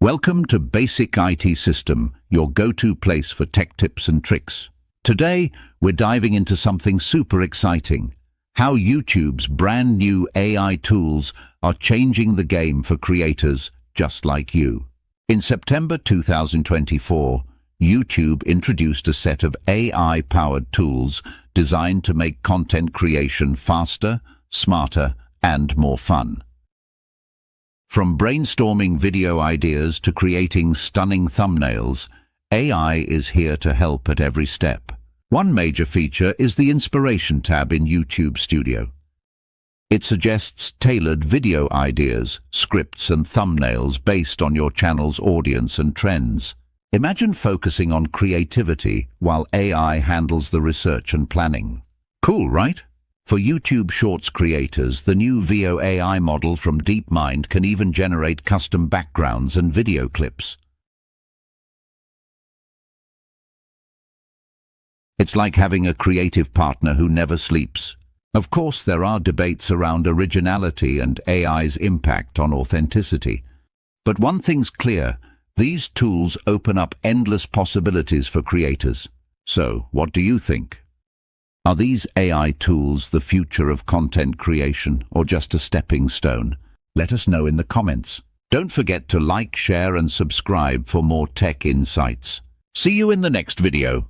Welcome to Basic IT System, your go-to place for tech tips and tricks. Today, we're diving into something super exciting: how YouTube's brand new AI tools are changing the game for creators just like you. In September 2024, YouTube introduced a set of AI-powered tools designed to make content creation faster, smarter, and more fun. From brainstorming video ideas to creating stunning thumbnails, AI is here to help at every step. One major feature is the Inspiration tab in YouTube Studio. It suggests tailored video ideas, scripts, and thumbnails based on your channel's audience and trends. Imagine focusing on creativity while AI handles the research and planning. Cool, right? For YouTube Shorts creators, the new Veo AI model from DeepMind can even generate custom backgrounds and video clips. It's like having a creative partner who never sleeps. Of course, there are debates around originality and AI's impact on authenticity. But one thing's clear: these tools open up endless possibilities for creators. So, what do you think? Are these AI tools the future of content creation, or just a stepping stone? Let us know in the comments. Don't forget to like, share, and subscribe for more tech insights. See you in the next video.